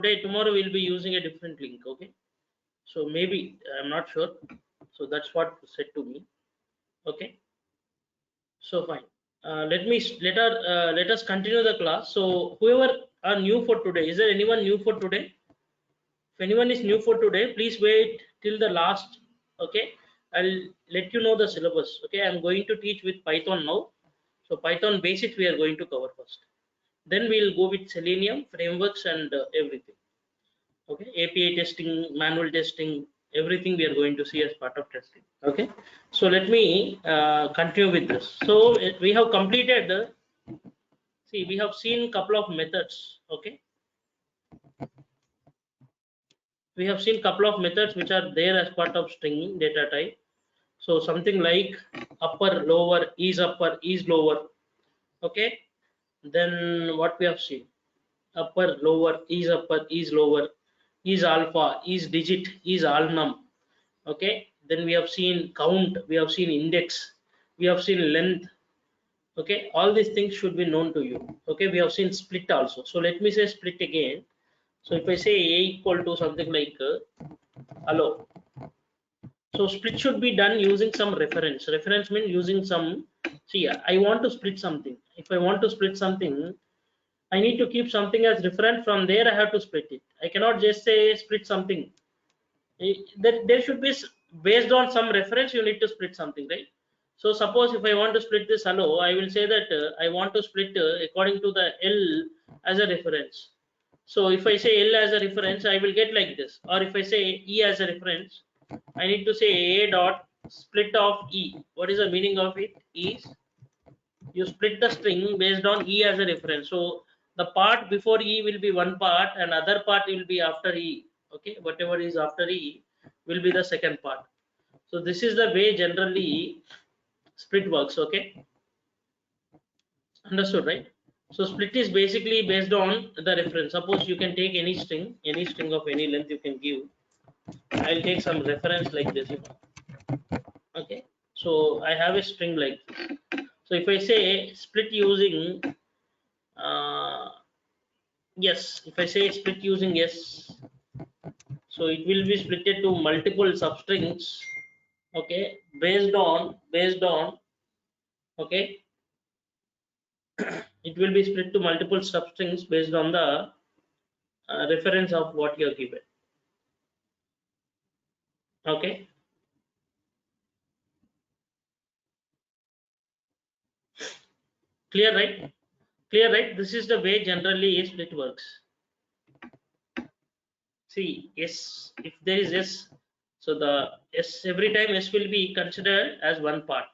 today, tomorrow we'll be using a different link. Okay, so maybe I'm not sure. So that's what said to me. Okay, so fine. Let us continue the class. So whoever are new for today, is there anyone new for today? If anyone is new for today, please wait till the last. Okay, I'll let you know the syllabus. Okay, I'm going to teach with Python now. So Python basics we are going to cover first. Then we'll go with Selenium frameworks and everything. Okay, API testing, manual testing, everything we are going to see as part of testing. Okay, so let me continue with this. So we have completed. See, we have seen couple of methods. Okay, we have seen couple of methods which are there as part of string data type. So something like upper, lower, is upper, is lower. Okay, then what we have seen, upper, lower, is lower, is alpha, is digit, is all num. Okay, then we have seen count, we have seen index, we have seen length. Okay, all these things should be known to you. Okay, we have seen split also. So let me say split again. So if I say a equal to something like hello, so split should be done using some reference. Reference means using some, see, I want to split something. If I want to split something, I need to keep something as reference. From there I have to split it. I cannot just say split something. There should be, based on some reference, you need to split something, right? So suppose if I want to split this hello, I will say that I want to split according to the L as a reference. So if I say L as a reference, I will get like this. Or if I say E as a reference, I need to say A dot split of E. What is the meaning of it? Is you split the string based on E as a reference. So the part before E will be one part and other part will be after E. Okay, whatever is after E will be the second part. So this is the way generally split works. Okay, understood, right? So split is basically based on the reference. Suppose you can take any string of any length you can give. I'll take some reference like this. Okay, so I have a string like this. So if I say split using yes, if I say split using yes, so it will be splitted to multiple substrings. Okay, based on okay, it will be split to multiple substrings based on the reference of what you are given. Okay, clear, right? Clear, right? This is the way generally split works. See, yes, if there is S, so the S, every time S will be considered as one part.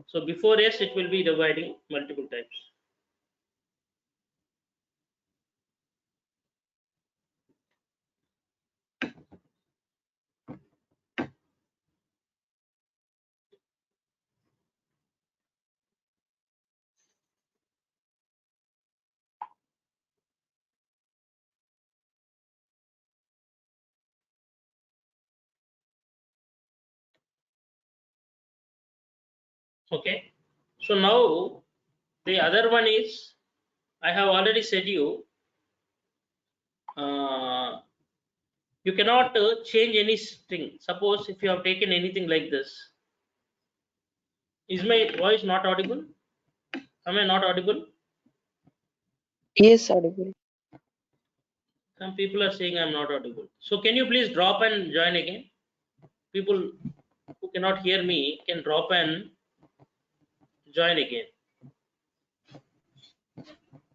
So before S, it will be dividing multiple times. Okay, so now the other one is, I have already said you, you cannot change any string. Suppose if you have taken anything like this, is my voice not audible? Am I not audible? Yes, audible. Some people are saying I'm not audible. So can you please drop and join again? People who cannot hear me can drop and join again.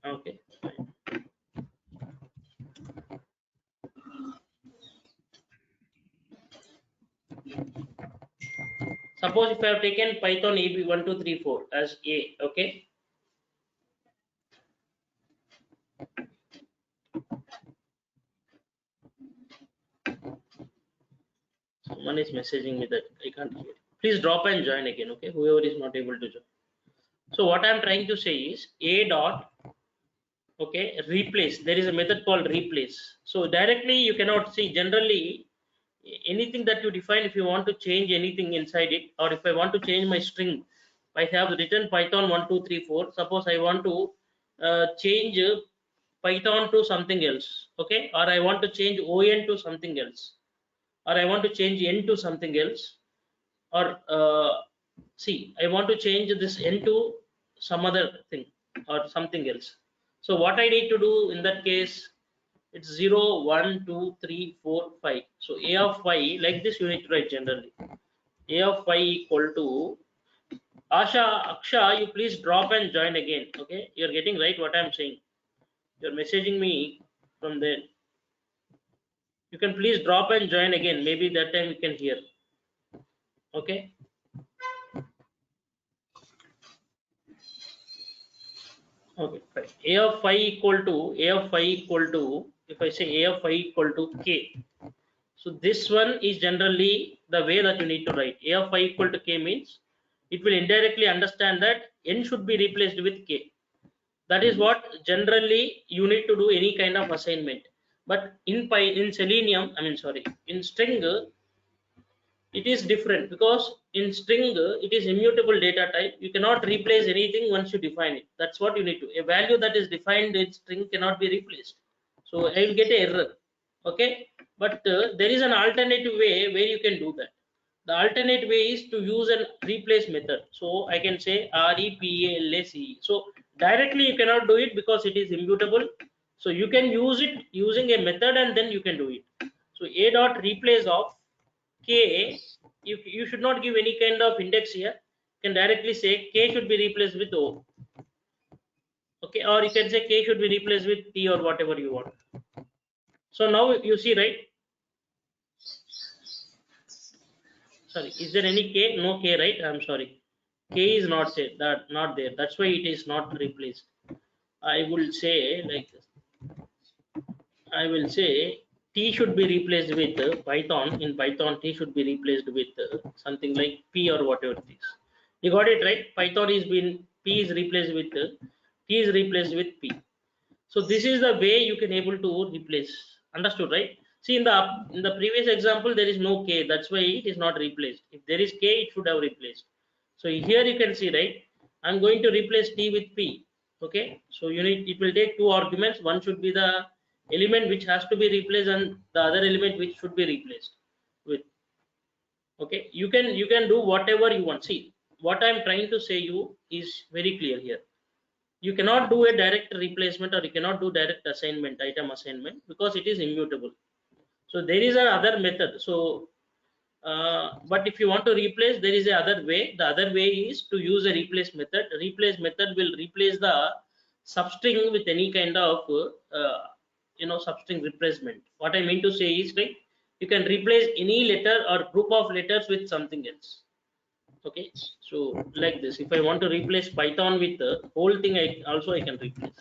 Okay, fine. Suppose if I have taken Python EB1234 as A, okay. Someone is messaging me that I can't hear. Please drop and join again, okay? Whoever is not able to join. So what I'm trying to say is A dot, okay, replace. There is a method called replace. So directly you cannot see. Generally, anything that you define, if you want to change anything inside it, or if I want to change my string, I have written Python 1234. Suppose I want to change Python to something else, okay, or I want to change ON to something else, or I want to change N to something else, or see, I want to change this N to some other thing or something else. So what I need to do in that case, it's 0, 1, 2, 3, 4, 5. So A of 5, like this you need to write generally. A of 5 equal to Aksha, you please drop and join again. Okay, you're getting right what I'm saying. You're messaging me from there. You can please drop and join again. Maybe that time you can hear. Okay. Okay, fine. A of 5 equal to if I say A of 5 equal to K. So this one is generally the way that you need to write. A of 5 equal to K means it will indirectly understand that N should be replaced with K. That is what generally you need to do any kind of assignment. But in Selenium, in string, it is different, because in string it is immutable data type. You cannot replace anything once you define it. That's what you need to. A value that is defined in string cannot be replaced. So I will get an error. Okay, but there is an alternative way where you can do that. The alternate way is to use an replace method. So I can say replace. So directly you cannot do it because it is immutable. So you can use it using a method and then you can do it. So a dot replace of K, you should not give any kind of index here. You can directly say K should be replaced with O. Okay, or you can say K should be replaced with T or whatever you want. So now you see, right? Sorry, is there any K? No K, right? I'm sorry. K is not there. That's why it is not replaced. I will say like this. I will say T should be replaced with Python. In Python, T should be replaced with something like P or whatever it is. You got it right. Python is been P is replaced with T is replaced with P. So this is the way you can able to replace. Understood, right? See, in the previous example there is no K. That's why it is not replaced. If there is K, it should have replaced. So here you can see, right? I'm going to replace T with P. Okay. So it will take two arguments. One should be the element which has to be replaced and the other element which should be replaced with. Okay. You can do whatever you want. See, what I'm trying to say you is very clear here. You cannot do a direct replacement or you cannot do direct assignment, item assignment, because it is immutable. So there is another method. So but if you want to replace, there is a other way. The other way is to use a replace method. Replace method will replace the substring with any kind of substring replacement. What I mean to say is, like, you can replace any letter or group of letters with something else. Okay, so like this, if I want to replace Python with the whole thing, I can replace.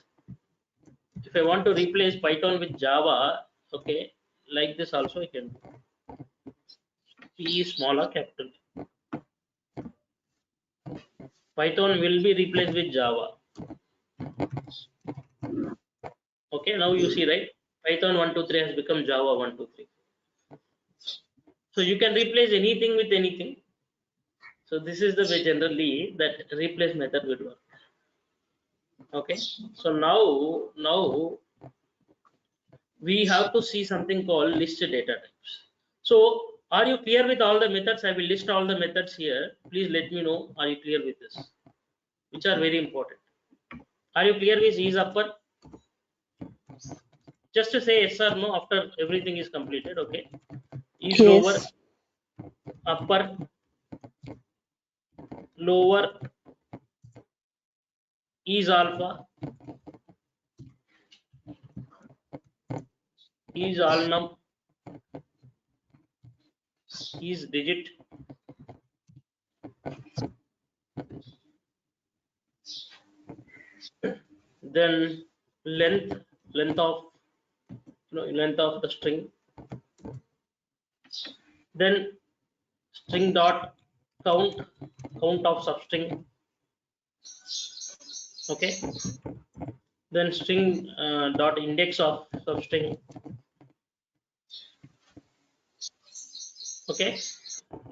If I want to replace Python with Java, okay, like this also I can do. P smaller capital. Python will be replaced with Java. Okay, now you see, right? Python 123 has become Java 123. So you can replace anything with anything. So this is the way generally that replace method will work. Okay, so now we have to see something called list data types. So are you clear with all the methods? I will list all the methods here. Please let me know, are you clear with this, which are very important. Are you clear with is upper? Just to say yes or no after everything is completed. Okay, is lower, Yes. upper, lower, is alpha, is alnum, is digit, then length of length of the string, then string dot count of substring. Okay, then string dot index of substring. Okay,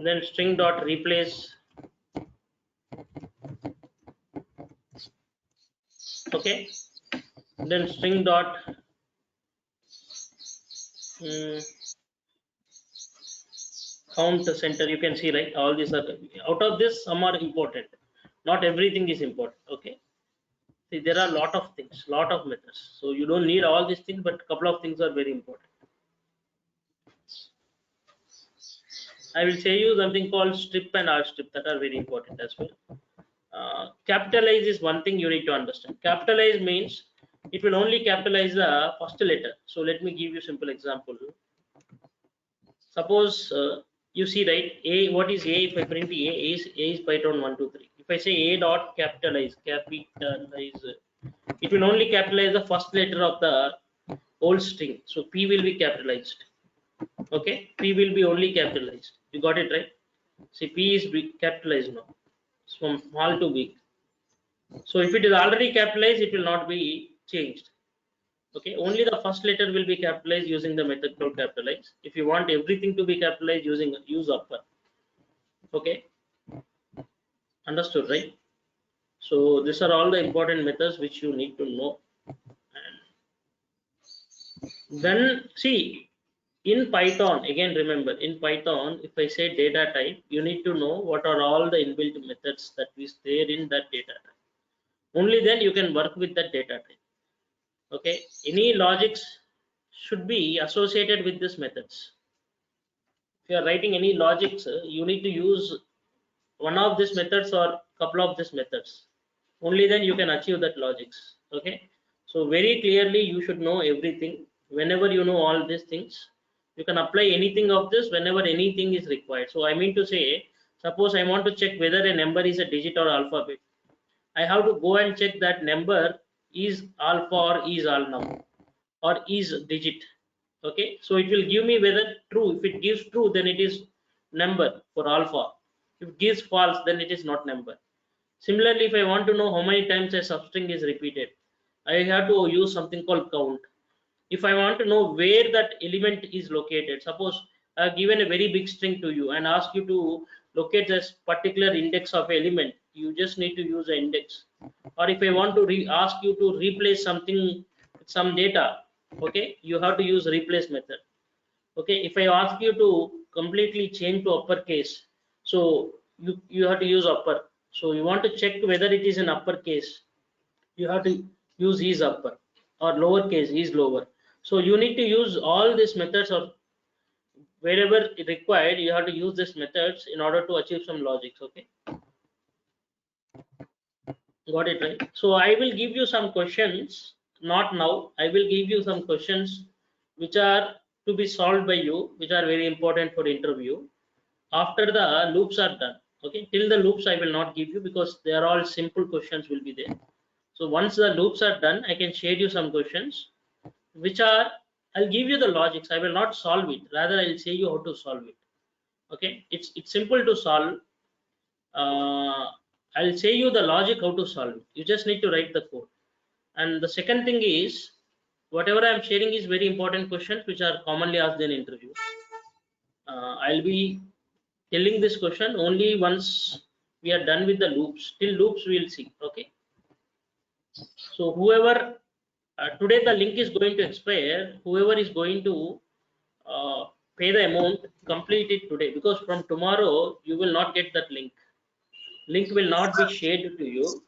then string dot replace. Okay, then string dot count center. You can see, right, all these are, out of this some are important, not everything is important. Okay, see, there are a lot of things, lot of methods, so you don't need all these things, but a couple of things are very important. I will say you something called strip and R strip that are very important as well. Capitalize is one thing you need to understand. Capitalize means it will only capitalize the first letter. So let me give you a simple example. Suppose you see, right, A, what is A? If I print A is Python 1 2 3. If I say A dot capitalize, it will only capitalize the first letter of the whole string. So P will be capitalized. Okay, P will be only capitalized. You got it, right? See, P is capitalized now. It's from small to big. So if it is already capitalized, it will not be changed. Okay, only the first letter will be capitalized using the method called capitalize. If you want everything to be capitalized, use upper. Okay, understood, right? So these are all the important methods which you need to know. And then see, in Python, again remember, in Python, if I say data type, you need to know what are all the inbuilt methods that is there in that data type. Only then you can work with that data type. Okay, any logics should be associated with these methods. If you are writing any logics, you need to use one of these methods or couple of these methods. Only then you can achieve that logics. Okay, so very clearly you should know everything. Whenever you know all these things, you can apply anything of this whenever anything is required. So I mean to say, suppose I want to check whether a number is a digit or alphabet, I have to go and check that number is alpha or is all number or is digit. Okay, so it will give me whether true. If it gives true, then it is number for alpha. If it gives false, then it is not number. Similarly, if I want to know how many times a substring is repeated, I have to use something called count. If I want to know where that element is located, suppose I have given a very big string to you and ask you to locate this particular index of element, you just need to use an index. Or if I want to ask you to replace something, some data, okay, you have to use replace method. Okay, if I ask you to completely change to uppercase, so you have to use upper. So you want to check whether it is in uppercase, you have to use is upper, or lowercase is lower. So you need to use all these methods, or wherever required you have to use these methods in order to achieve some logics. Okay, got it, right? So I will give you some questions, not now. I will give you some questions which are to be solved by you, which are very important for interview after the loops are done. Okay, till the loops I will not give you because they are all simple questions will be there. So once the loops are done, I can share you some questions which are, I'll give you the logics. I will not solve it, rather I'll say you how to solve it. Okay, it's simple to solve. I'll say you the logic how to solve it. You just need to write the code. And the second thing is, whatever I'm sharing is very important questions which are commonly asked in interview. I'll be telling this question only once we are done with the loops. Till loops we'll see. Okay, so whoever today the link is going to expire, whoever is going to pay the amount, complete it today, because from tomorrow you will not get that link will not be shared to you.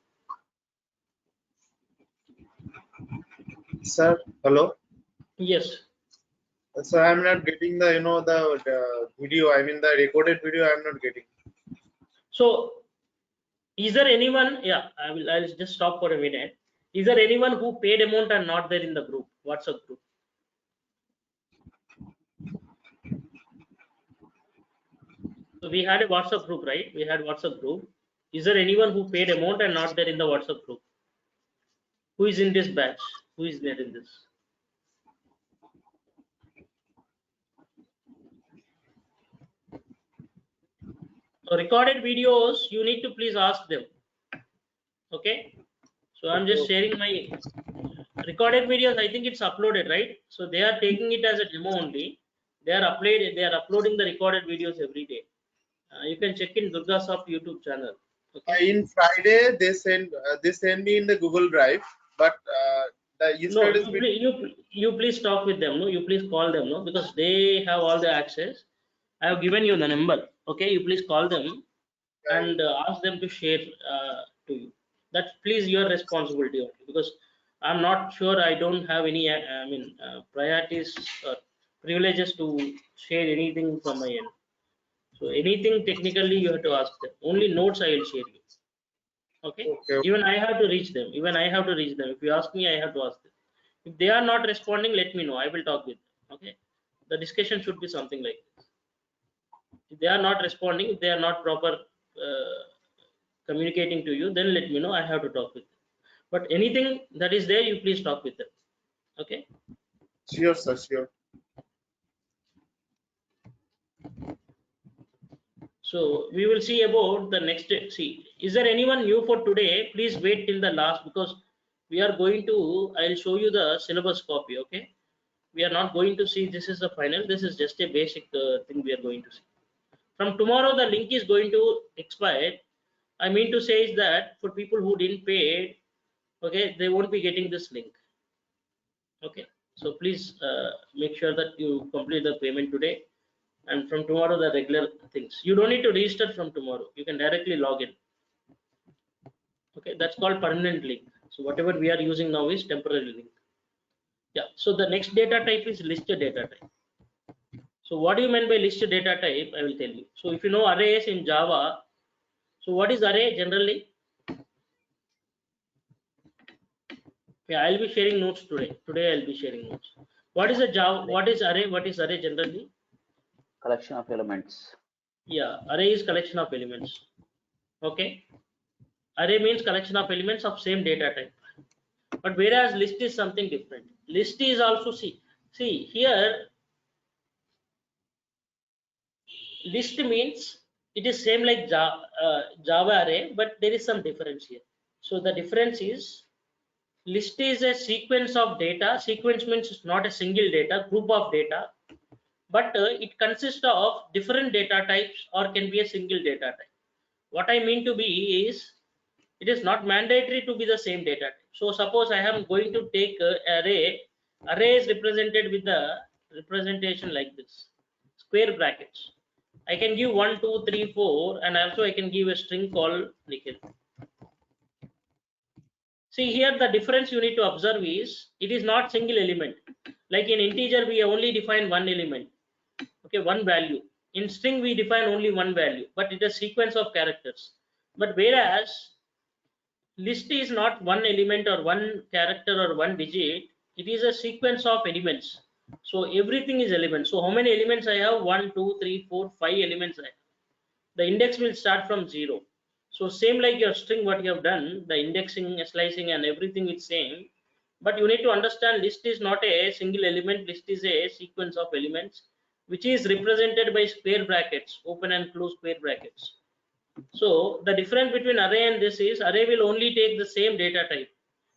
Sir, hello. Yes. So I'm not getting the the video. I mean the recorded video. I'm not getting. So is there anyone? Yeah, I'll just stop for a minute. Is there anyone who paid amount and not there in the group, WhatsApp group? So we had a WhatsApp group, right? We had WhatsApp group. Is there anyone who paid amount and not there in the WhatsApp group? Who is in this batch? Who is there in this? So recorded videos, you need to please ask them. Okay. So I'm just sharing my recorded videos. I think it's uploaded, right? So they are taking it as a demo only. They are uploading the recorded videos every day. You can check in Durgasoft YouTube channel. Okay. In Friday they send me in the Google Drive, but No, Yesterday's video. you please talk with them. No, you please call them. No, because they have all the access. I have given you the number. Okay, you please call them and ask them to share to you. That's please your responsibility only, because I'm not sure. I don't have any. I mean, priorities or privileges to share anything from my end. So anything technically you have to ask them. Only notes I will share you. Okay. Okay. Even I have to reach them. Even I have to reach them. If you ask me, I have to ask them. If they are not responding, let me know. I will talk with them. Okay. The discussion should be something like this. If they are not responding, if they are not proper communicating to you, then let me know. I have to talk with them. But anything that is there, you please talk with them. Okay. Sure, sir. Sure. So we will see about the next. See, is there anyone new for today? Please wait till the last, because we are going to. I'll show you the syllabus copy. Okay. We are not going to see this is the final. This is just a basic thing we are going to see. From tomorrow, the link is going to expire. I mean to say is that for people who didn't pay, okay, they won't be getting this link. Okay, so please make sure that you complete the payment today, and from tomorrow the regular things. You don't need to register from tomorrow. You can directly log in. Okay, that's called permanent link. So whatever we are using now is temporary link. Yeah. So the next data type is listed data type. So what do you mean by listed data type? I will tell you. So if you know arrays in Java, so what is array generally? Yeah, I'll be sharing notes today. Today I'll be sharing notes. What is a Java? What is array? What is array generally? Collection of elements. Yeah, array is collection of elements. Okay. Array means collection of elements of same data type. But whereas list is something different. List is also see here. List means it is same like Java array, but there is some difference here. So the difference is list is a sequence of data. Sequence means it's not a single data, group of data, but it consists of different data types or can be a single data type. What I mean to be is it is not mandatory to be the same data type. So suppose I am going to take array. Array is represented with the representation like this, square brackets. I can give 1, 2, 3, 4, and also I can give a string called Nikhil. See here the difference you need to observe is it is not single element. Like in integer we only define one element, okay, one value. In string we define only one value, but it is a sequence of characters. But whereas list is not one element or one character or one digit, it is a sequence of elements. So everything is element. So how many elements I have? 1, 2, 3, 4, 5 elements I have. The index will start from 0. So same like your string, what you have done, the indexing, slicing, and everything is same. But you need to understand list is not a single element. List is a sequence of elements, which is represented by square brackets, open and close square brackets. So the difference between array and this is array will only take the same data type.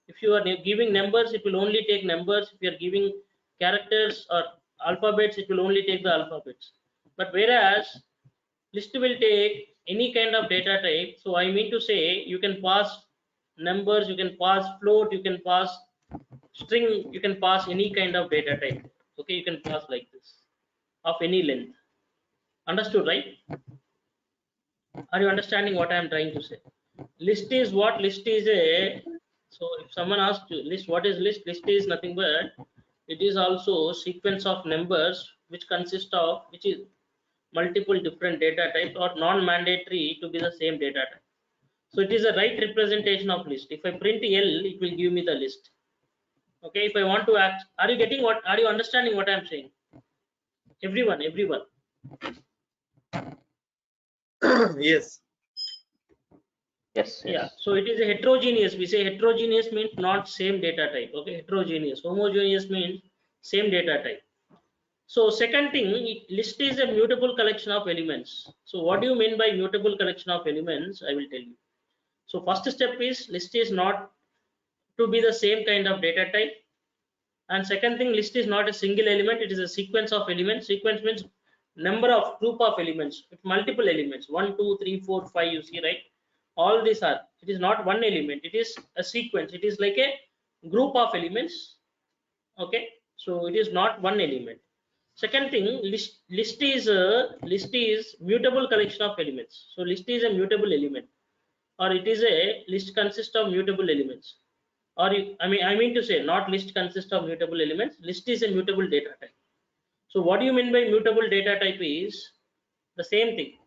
If you are giving numbers, it will only take numbers. If you are giving characters or alphabets, it will only take the alphabets. But whereas list will take any kind of data type. So I mean to say you can pass numbers, you can pass float, you can pass string, you can pass any kind of data type. Okay, you can pass like this of any length. Understood, right? Are you understanding what I am trying to say? List is what? List is a, so if someone asks you list, what is list? List is nothing but it is also sequence of numbers which consist of, which is multiple different data types or non-mandatory to be the same data type. So it is a right representation of list. If I print L, it will give me the list. Okay, if I want to act, are you getting what, are you understanding what I am saying? Everyone. Yes. Yes. Yeah, so it is a heterogeneous. We say heterogeneous means not same data type. Okay, heterogeneous. Homogeneous means same data type. So second thing, list is a mutable collection of elements. So what do you mean by mutable collection of elements? I will tell you. So first step is list is not to be the same kind of data type. And second thing, list is not a single element. It is a sequence of elements. Sequence means number of group of elements with multiple elements. 1, 2, 3, 4, 5. You see, right? All these are. It is not one element. It is a sequence. It is like a group of elements. Okay, so it is not one element. Second thing, list is mutable collection of elements. So list is a mutable element, or it is a list consists of mutable elements. Or I mean to say, not list consists of mutable elements. List is a mutable data type. So what do you mean by mutable data type is the same thing.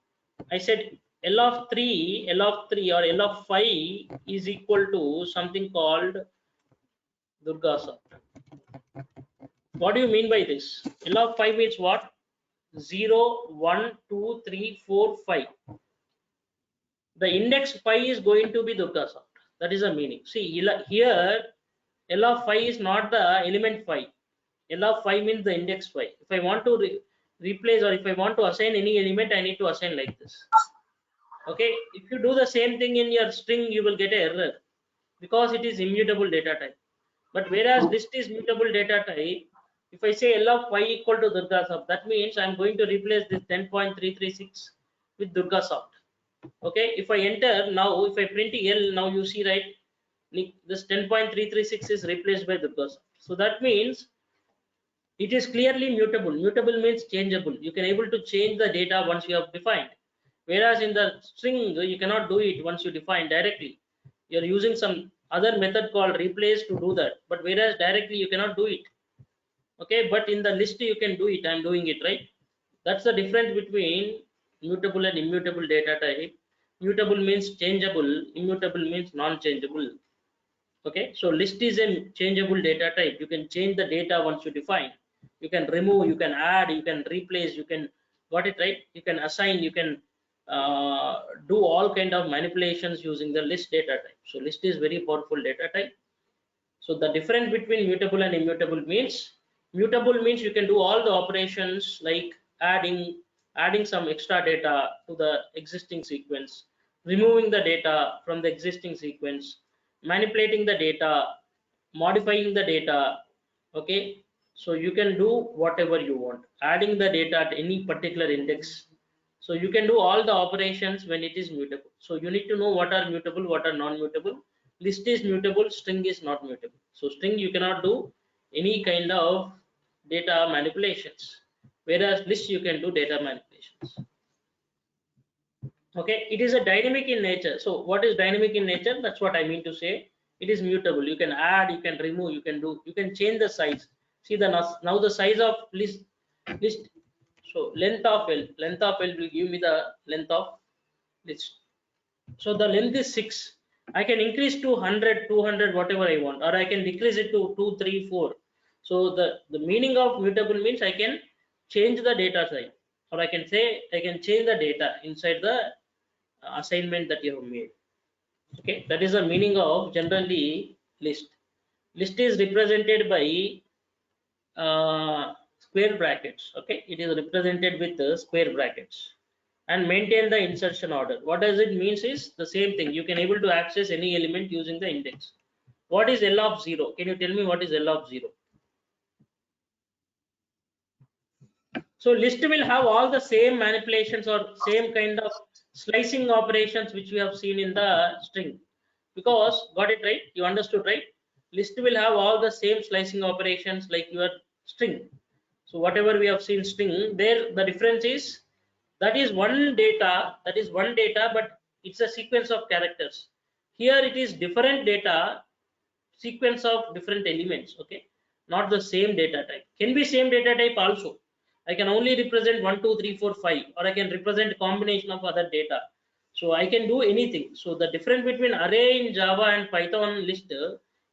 I said L of 3 or L of 5 is equal to something called Durgasoft. What do you mean by this? L of 5 means what? 0, 1, 2, 3, 4, 5. The index 5 is going to be Durgasoft. That is the meaning. See, here L of 5 is not the element 5. L of 5 means the index 5. If I want to replace, or if I want to assign any element, I need to assign like this. Okay, if you do the same thing in your string, you will get an error because it is immutable data type. But whereas list is mutable data type, if I say L of 5 equal to Durgasoft, that means I'm going to replace this 10.336 with Durgasoft. Okay, if I enter now, if I print L, now you see, right, this 10.336 is replaced by Durgasoft. So that means it is clearly mutable. Mutable means changeable. You can able to change the data once you have defined. Whereas in the string, you cannot do it once you define directly. You're using some other method called replace to do that. But whereas directly you cannot do it. Okay, but in the list you can do it. I'm doing it, right? That's the difference between mutable and immutable data type. Mutable means changeable, immutable means non-changeable. Okay, so list is a changeable data type. You can change the data once you define. You can remove, you can add, you can replace, you can, got it, right? You can assign, you can do all kind of manipulations using the list data type. So list is very powerful data type. So the difference between mutable and immutable means, mutable means you can do all the operations like adding some extra data to the existing sequence, removing the data from the existing sequence, manipulating the data, modifying the data. Okay, so you can do whatever you want, adding the data at any particular index. So you can do all the operations when it is mutable. So you need to know what are mutable, what are non-mutable. List is mutable, string is not mutable. So string you cannot do any kind of data manipulations, whereas list you can do data manipulations. Okay, it is a dynamic in nature. So what is dynamic in nature? That's what I mean to say. It is mutable. You can add, you can remove, you can change the size. See the now the size of list. So length of L will give me the length of list. So the length is 6. I can increase to 100, 200, whatever I want, or I can decrease it to 2, 3, 4. So the meaning of mutable means I can change the data type, or I can say I can change the data inside the assignment that you have made. Okay, that is the meaning of generally list. List is represented by square brackets. Okay, it is represented with square brackets, and maintain the insertion order. What does it means is the same thing. You can able to access any element using the index. What is L of 0? Can you tell me what is L of 0? So list will have all the same manipulations or same kind of slicing operations which we have seen in the string. Because, got it right? You understood, right? List will have all the same slicing operations like your string. So whatever we have seen string, there the difference is that is one data, but it's a sequence of characters. Here it is different data, sequence of different elements. Okay, not the same data type. Can be same data type also. I can only represent 1, 2, 3, 4, 5, or I can represent combination of other data. So I can do anything. So the difference between array in Java and Python list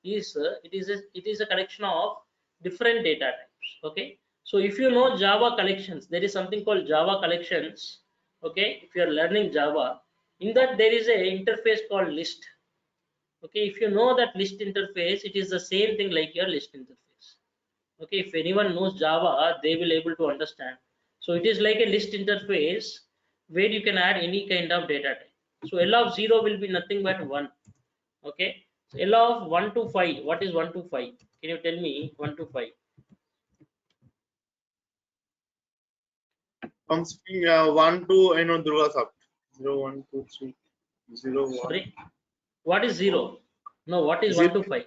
is it is a collection of different data types. Okay, so if you know Java collections, there is something called Java collections. Okay, if you are learning Java, in that there is a interface called list. Okay, if you know that list interface, it is the same thing like your list interface. Okay, if anyone knows Java, they will able to understand. So it is like a list interface where you can add any kind of data type. So L of 0 will be nothing but 1. Okay, so L of 1 to 5, what is 1 to 5? Can you tell me 1 to 5? On string 1 to Durgasoft. 0, 1, 2, 3, 0, 1. Sorry, what is 0? No, what is 1 Zero. to 5?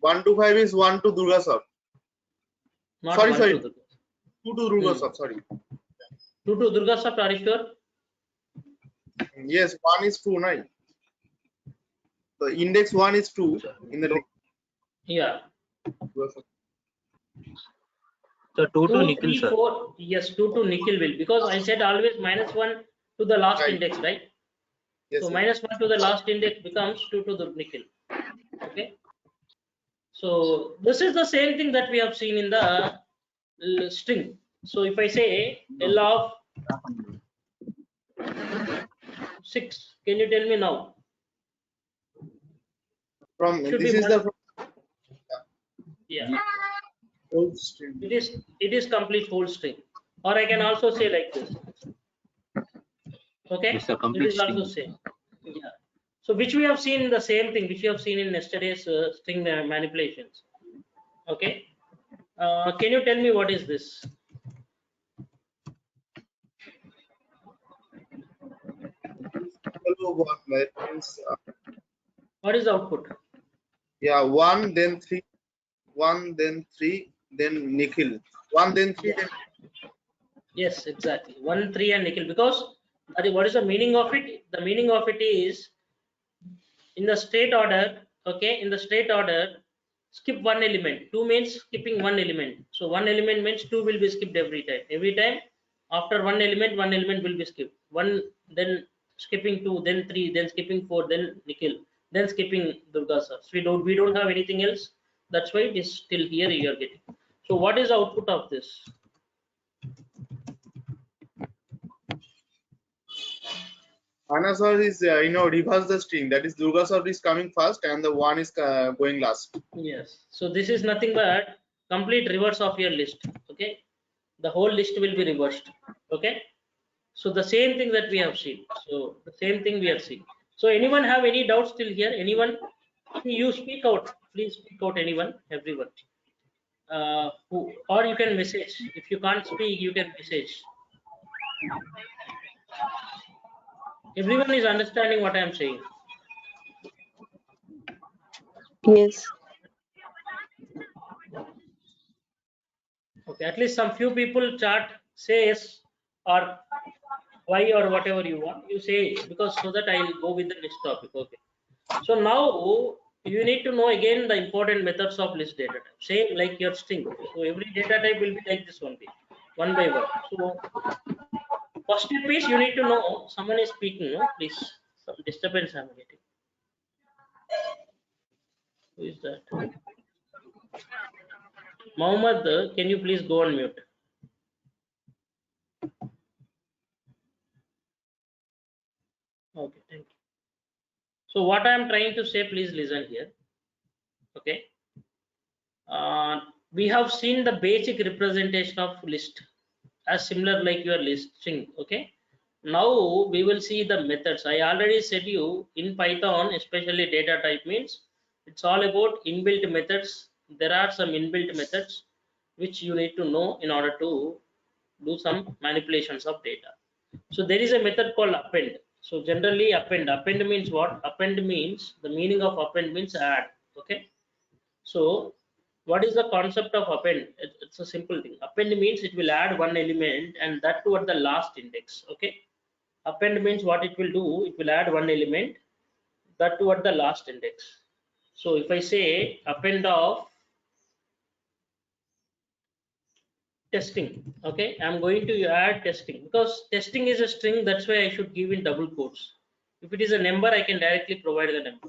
1 to 5 is 1 to Durgasov. Not Sorry, 1 sorry. to Durga. 2 to Durgasov, sorry. 2 to Durgasov, are you sure? Yes, 1 is 2, right? The index 1 is 2 in the Yeah. Durgasov. So 2 to 2, Nikhil, 3, sir. 4. Yes, 2 to Nikhil will, because I said always -1 to the last Right. index, right? Yes, So sir. -1 to the last index becomes 2 to the Nikhil. Okay. So this is the same thing that we have seen in the string. So if I say L of 6, can you tell me now? From Should this be is one. the Yeah. whole string. It is complete whole string, or I can also say like this. Okay, It's a it complete is also string. same. Yeah. So which we have seen the same thing which we have seen in yesterday's string manipulations. Okay. Can you tell me what is this? Hello, one, that means What is the output? yeah, 1 then 3, 1 then 3, then Nikhil. 1 then 3, then Yes, exactly. 1, 3, and Nikhil. Because what is the meaning of it? The meaning of it is in the straight order. Okay, in the straight order, skip one element. 2 means skipping one element. So one element means 2 will be skipped every time. Every time after one element will be skipped. One, then skipping 2, then 3, then skipping 4, then Nikhil, then skipping Durgasa. So we don't have anything else. That's why it is still here you are getting. So what is the output of this? Anasar is reverse the string. That is Durgasov is coming first and the 1 is going last. Yes. So this is nothing but complete reverse of your list. Okay. The whole list will be reversed. Okay. So the same thing that we have seen. So the same thing we have seen. So anyone have any doubts till here? Anyone? You speak out. Please speak out. Anyone? Everyone. Who? Or you can message. If you can't speak, you can message. Everyone is understanding what I am saying. Yes. Okay. At least some few people chat say yes or why or whatever you want. You say it, because so that I'll go with the next topic. Okay. So now you need to know again the important methods of list data type. Same like your string. So every data type will be like this only, one by one. So first step is you need to know someone is speaking. No, please. Some disturbance I'm getting. Who is that? Mohammed, can you please go on mute? Okay, thank you. So what I am trying to say, please listen here. Okay. We have seen the basic representation of list as similar like your list string. Okay. Now we will see the methods. I already said you in Python, especially data type means it's all about inbuilt methods. There are some inbuilt methods which you need to know in order to do some manipulations of data. So there is a method called append. So generally append means what? Append means, the meaning of append means add. Okay. So what is the concept of append? It's a simple thing. Append means it will add one element, and that toward the last index. Okay. Append means what it will do, it will add one element, that toward the last index. So if I say append of testing, okay, I'm going to add testing, because testing is a string, that's why I should give in double quotes. If it is a number, I can directly provide the number.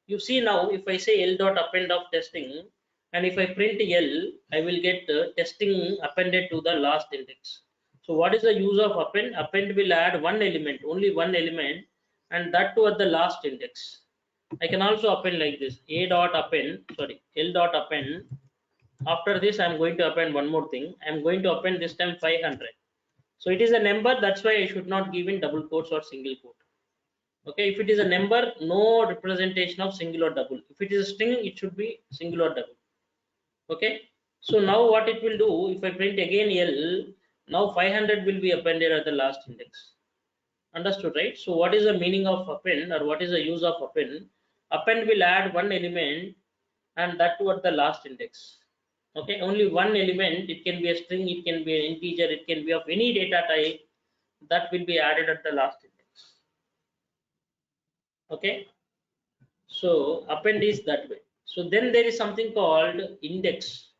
You see now, if I say L dot append of testing, and if I print L, I will get testing appended to the last index. So what is the use of append? Append will add one element, only one element, and that too at the last index. I can also append like this: L dot append. After this, I'm going to append one more thing. I'm going to append this time 500. So it is a number, that's why I should not give in double quotes or single quote. Okay, if it is a number, no representation of single or double. If it is a string, it should be single or double. Okay, so now what it will do, if I print again L, now 500 will be appended at the last index. Understood, right? So what is the meaning of append, or what is the use of append? Append will add one element and that too at the last index. Okay, only one element, it can be a string, it can be an integer, it can be of any data type, that will be added at the last index. Okay, so append is that way. So then there is something called index.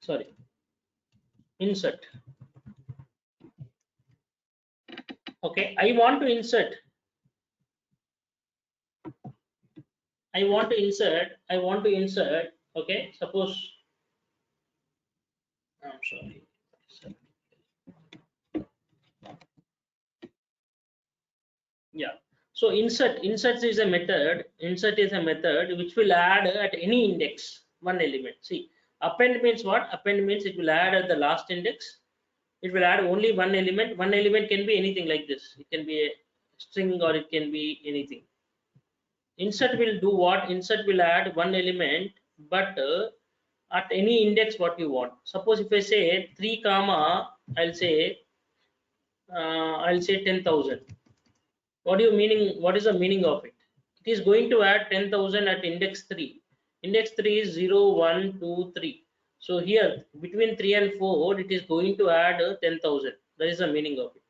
Sorry, insert. Okay, I want to insert, okay, suppose, I'm sorry. Yeah, so insert is a method, which will add at any index one element. See, append means what? Append means it will add at the last index, it will add only one element. One element can be anything like this, it can be a string or it can be anything. Insert will do what? Insert will add one element, but at any index what you want. Suppose if I say 3 comma, I'll say 10,000. What do you meaning? What is the meaning of it? It is going to add 10,000 at index 3. Index 3 is 0, 1, 2, 3. So here between 3 and 4, it is going to add 10,000. That is the meaning of it.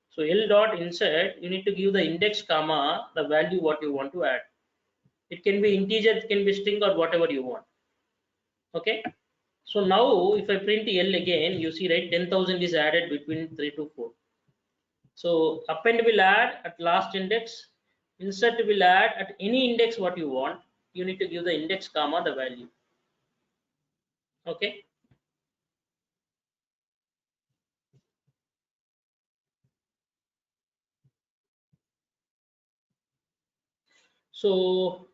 So L dot insert, you need to give the index comma the value what you want to add. It can be integer, it can be string or whatever you want. Okay. So now if I print L again, you see right, 10,000 is added between 3 to 4. So append will add at last index, insert will add at any index what you want. You need to give the index comma the value. Okay. So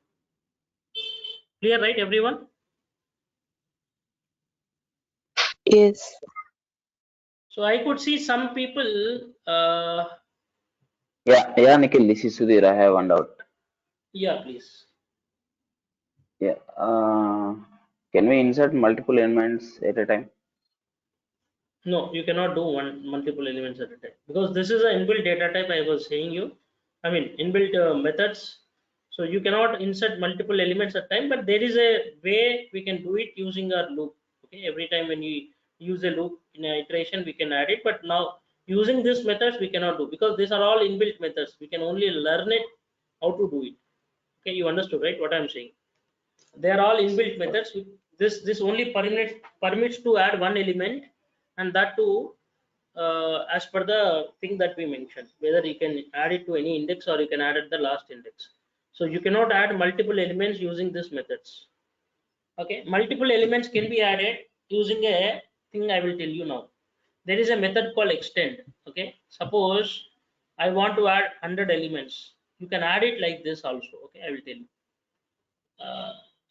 clear, right, everyone? Yes. So I could see some people. Yeah, Nikhil, this is Sudhir. I have one doubt. Yeah, please. Yeah. Can we insert multiple elements at a time? No, you cannot do multiple elements at a time, because this is an inbuilt data type I was saying you. I mean inbuilt methods. So you cannot insert multiple elements at a time, but there is a way we can do it using our loop. Okay, every time when you use a loop in an iteration, we can add it. But now using these methods we cannot do, because these are all inbuilt methods. We can only learn it how to do it. Okay, you understood, right, what I'm saying? They are all inbuilt methods. This only permits to add one element, and that too as per the thing that we mentioned, whether you can add it to any index or you can add at the last index. So you cannot add multiple elements using these methods. Okay, multiple elements can be added using a thing I will tell you now. There is a method called extend. Okay, suppose I want to add 100 elements, you can add it like this also. Okay, I will tell you.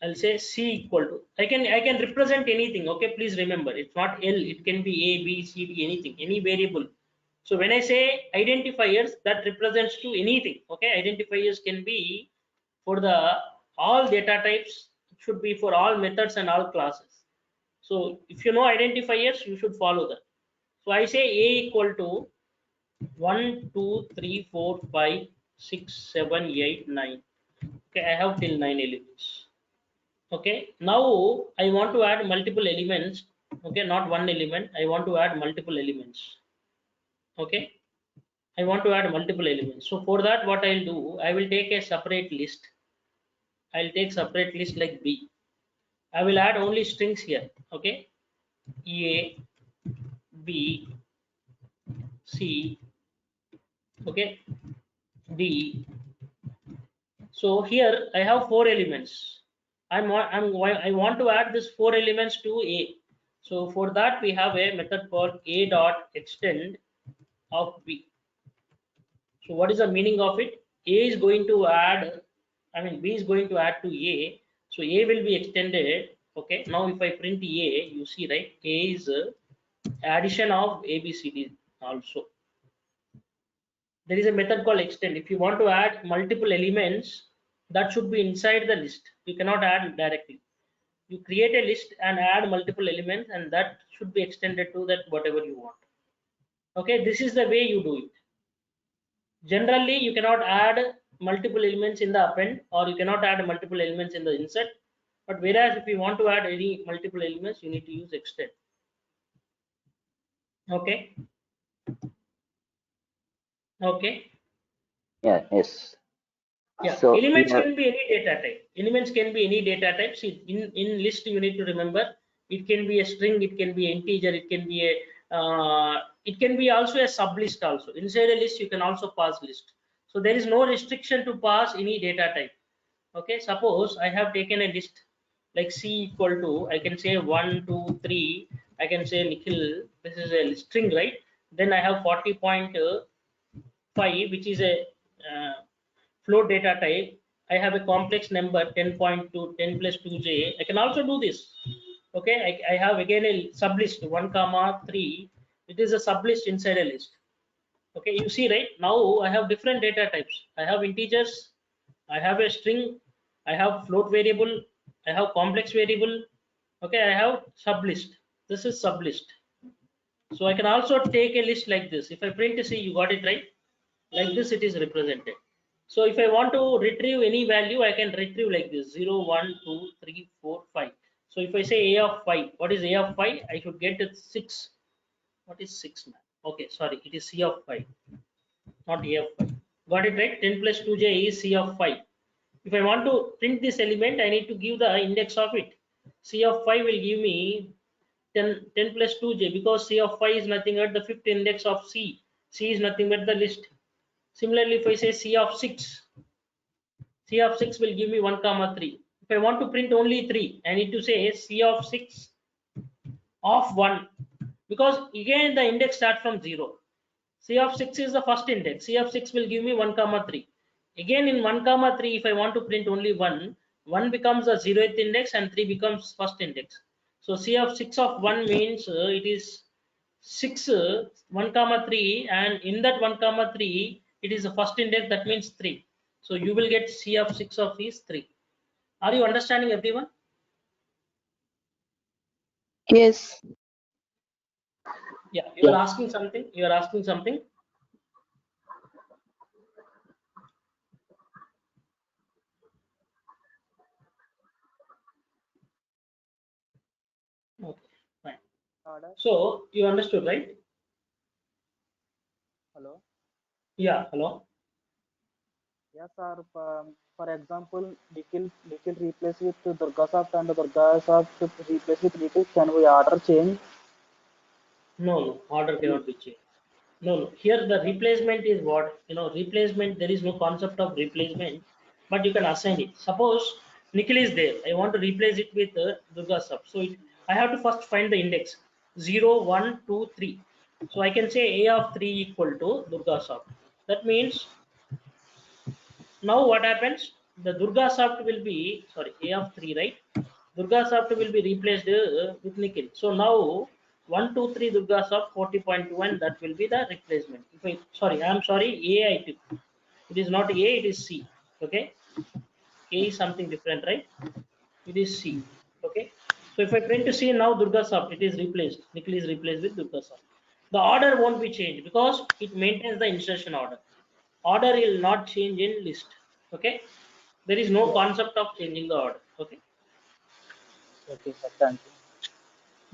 I'll say C equal to, I can represent anything. Okay, please remember, it's not L, it can be A, B, C, D, anything, any variable. So when I say identifiers, that represents to anything. Okay, identifiers can be for the all data types, it should be for all methods and all classes. So if you know identifiers, you should follow that. So I say A equal to 1, 2, 3, 4, 5, 6, 7, 8, 9. Okay, I have till 9 elements. Okay, now I want to add multiple elements. Okay, not one element, I want to add multiple elements. Okay, I want to add multiple elements. So for that, what I'll do, I will take a separate list. I'll take separate list like B. I will add only strings here. Okay, A, B, C, okay, D. So here I have 4 elements. I want to add this 4 elements to A. So for that, we have a method called A dot extend of B. So what is the meaning of it? A is going to add, I mean B is going to add to A. So A will be extended. Okay. Now if I print A, you see right, A is addition of A, B, C, D also. There is a method called extend. If you want to add multiple elements, that should be inside the list. You cannot add directly. You create a list and add multiple elements, and that should be extended to that whatever you want. Okay, this is the way you do it. Generally, you cannot add multiple elements in the append, or you cannot add multiple elements in the insert. But whereas if you want to add any multiple elements, you need to use extend. Okay. Okay. Yeah, yes. Yeah. So Elements here, can be any data type. Elements can be any data type. See, in list you need to remember it can be a string, it can be integer, it can be a it can be also a sublist also. Inside a list you can also pass list. So there is no restriction to pass any data type. Okay, suppose I have taken a list like C equal to, I can say 1 2 3, I can say Nikhil, this is a string, right? Then I have 40.5, which is a float data type. I have a complex number 10.2, 10 plus 2j. I can also do this. Okay, I have again a sublist 1 comma 3. It is a sublist inside a list. Okay, you see, right? Now I have different data types. I have integers, I have a string, I have float variable, I have complex variable. Okay, I have sublist. This is sublist. So I can also take a list like this. If I print, see, you got it right. Like this, it is represented. So if I want to retrieve any value, I can retrieve like this: 0 1 2 3 4 5. So if I say a of 5, what is a of 5? I should get it 6. What is 6 now? Okay, sorry, it is c of 5, not a of 5. Got it right? 10 plus 2j is c of 5. If I want to print this element, I need to give the index of it. C of 5 will give me 10 plus 2j, because C of 5 is nothing but the fifth index of C. C is nothing but the list. Similarly, if I say C of 6, C of 6 will give me 1 comma 3. If I want to print only 3, I need to say C of 6 of 1, because again the index starts from 0. C of 6 is the first index. C of 6 will give me 1 comma 3. Again in 1 comma 3, if I want to print only 1, 1 becomes the 0th index and 3 becomes first index. So C of 6 of 1 means it is 6 1 comma 3, and in that 1 comma 3 it is the first index, that means 3. So you will get C of 6 of is 3. Are you understanding, everyone? Yes. Yeah, you are asking something, you are asking something. Okay, fine. Order. So you understood, right? Hello. Yeah, hello. Yes, sir. For example, Nikhil replace with Durgasoft and Durgasoft replace with Nikhil. Can we order change? No, no, order cannot be changed. No, no. Here the replacement is what, replacement. There is no concept of replacement, but you can assign it. Suppose Nikhil is there. I want to replace it with Durga sub. So I have to first find the index 0, 1, 2, 3. So I can say A of 3 equal to Durga sub. That means now what happens? The Durga soft will be, sorry, A of 3, right? Durga soft will be replaced with Nikhil. So now 1 2 3 Durga soft 40.1, that will be the replacement. If I, sorry, I am sorry, A I took. It is not A, it is C. Okay, A is something different, right? It is C. Okay, so if I print to C now, Durga soft, it is replaced. Nikhil is replaced with Durga soft. The order won't be changed because it maintains the insertion order. Order will not change in list. Okay, there is no concept of changing the order. Okay, Okay, sir. Thank you.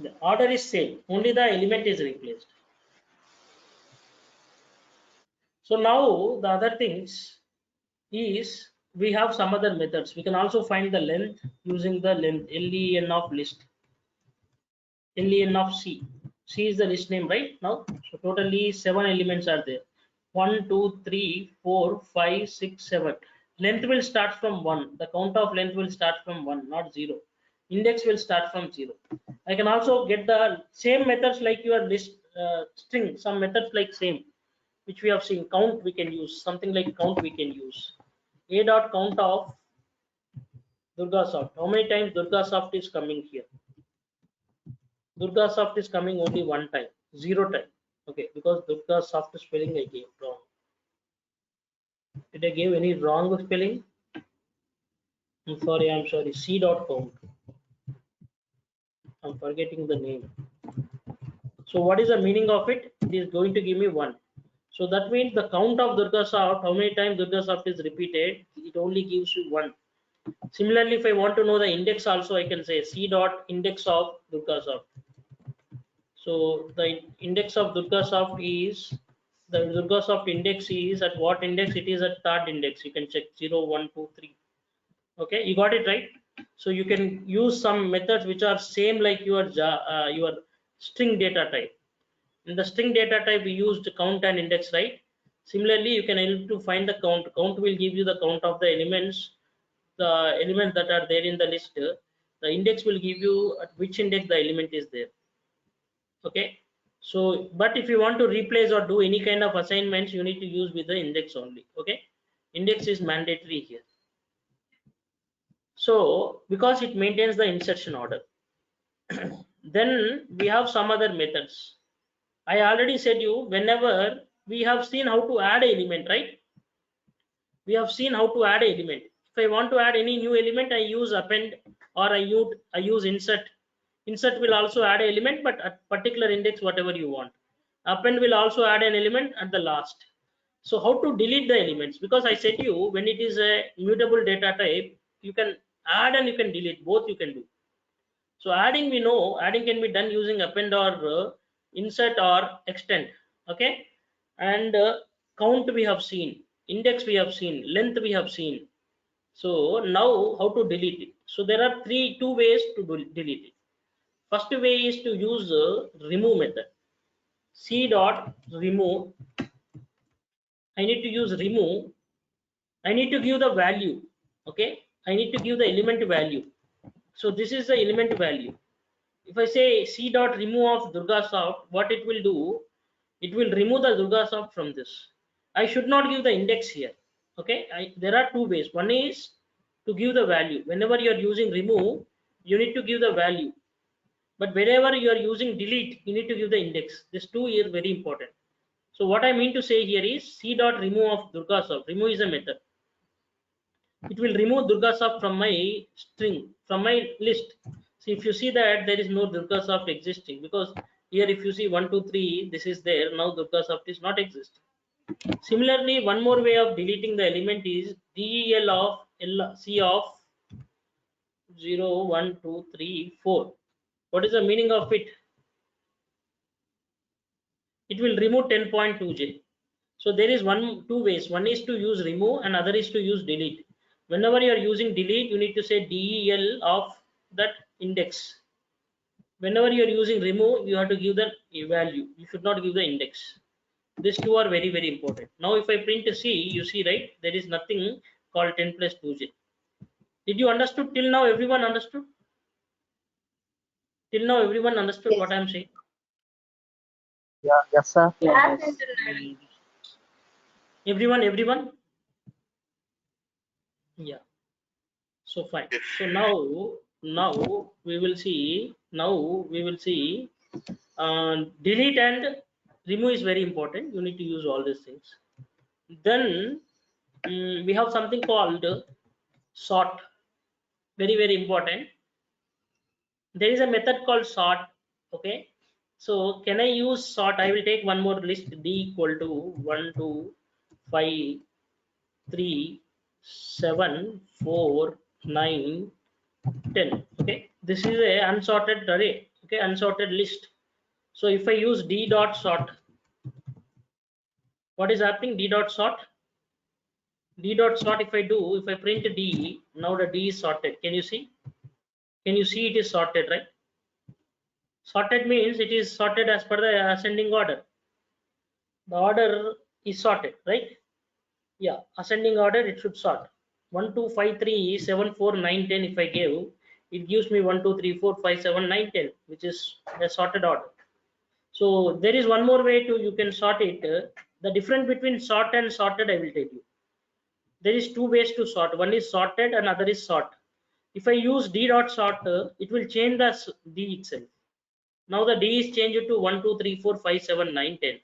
the order is same, only the element is replaced. So now the other things is, we have some other methods. We can also find the length using the length len of list, len of C. C is the list name, right? Now, so totally 7 elements are there. 1 2 3 4 5 6 7. Length will start from 1. The count of length will start from 1, not 0. Index will start from 0. I can also get the same methods like your list string. Some methods like same, which we have seen. Count we can use. Something like count we can use. A dot count of Durga soft. How many times Durga soft is coming here? Durga soft is coming only one time, 0 time. Okay, because Durga soft spelling I gave wrong. Did I give any wrong spelling? I'm sorry. C dot count. I'm forgetting the name. So what is the meaning of it? It is going to give me 1. So that means the count of Durgasoft, how many times Durgasoft is repeated, it only gives you 1. Similarly, if I want to know the index also, I can say C dot index of Durgasoft. So the index of Durgasoft is, the Durgasoft index is at what index? It is at third index. You can check 0, 1, 2, 3. Okay, you got it right. So you can use some methods which are same like your string data type. In the string data type, we used count and index, right? Similarly, you can help to find the count. Count will give you the count of the elements that are there in the list. The index will give you at which index the element is there. Okay, so but if you want to replace or do any kind of assignments, you need to use with the index only. Okay, index is mandatory here. So because it maintains the insertion order. Then we have some other methods. I already said you, whenever we have seen how to add an element, right? We have seen how to add an element. If I want to add any new element, I use append or I use insert. Insert will also add an element, but at particular index, whatever you want. Append will also add an element at the last. So how to delete the elements? Because I said you, when it is a mutable data type, you can add and you can delete, both you can do. So adding, we know adding can be done using append or insert or extend. Okay, and count we have seen, index we have seen, length we have seen. So now how to delete it? So there are two ways to delete it. First way is to use remove method. C dot remove. I need to use remove. I need to give the value. Okay, I need to give the element value. So this is the element value. If I say C dot remove of Durgasoft, what it will do, it will remove the Durgasoft from this. I should not give the index here. Okay, there are two ways. One is to give the value. Whenever you are using remove, you need to give the value. But wherever you are using delete, you need to give the index. This two is very important. So what I mean to say here is C dot remove of Durgasoft. Remove is a method. It will remove Durgasoft from my string, from my list. So if you see that there is no Durgasoft existing, because here if you see 1, 2, 3, this is there, now Durgasoft is not existing. Similarly, one more way of deleting the element is del of C of 0, 1, 2, 3, 4. What is the meaning of it? It will remove 10.2j. So there is two ways. One is to use remove and other is to use delete. Whenever you are using delete, you need to say del of that index. Whenever you are using remove, you have to give the value. You should not give the index. These two are very, very important. Now if I print C, you see, right, there is nothing called 10 plus 2j. Did you understood till now? Everyone understood? Till now everyone understood what I am saying? Yeah, yes, sir. Yes. Everyone? Yeah. So fine. So now we will see delete and remove is very important. You need to use all these things. Then we have something called sort. Very, very important. There is a method called sort. Okay, so can I use sort? I will take one more list, d equal to 1, 2, 5, 3, 7, 4, 9, 10. Okay, this is a unsorted array. Okay, unsorted list. So if I use d dot sort, what is happening? D dot sort. D dot sort. If I print d, now the d is sorted. Can you see? Can you see it is sorted, right? Sorted means it is sorted as per the ascending order. The order is sorted, right? Yeah, ascending order, it should sort. 1, 2, 5, 3, 7, 4, 9, 10. If I give, it gives me 1, 2, 3, 4, 5, 7, 9, 10, which is a sorted order. So there is one more way to you can sort it. The difference between sort and sorted, I will tell you. There is two ways to sort. One is sorted, and other is sort. If I use d dot sort, it will change the d itself. Now the d is changed to 1, 2, 3, 4, 5, 7, 9, 10.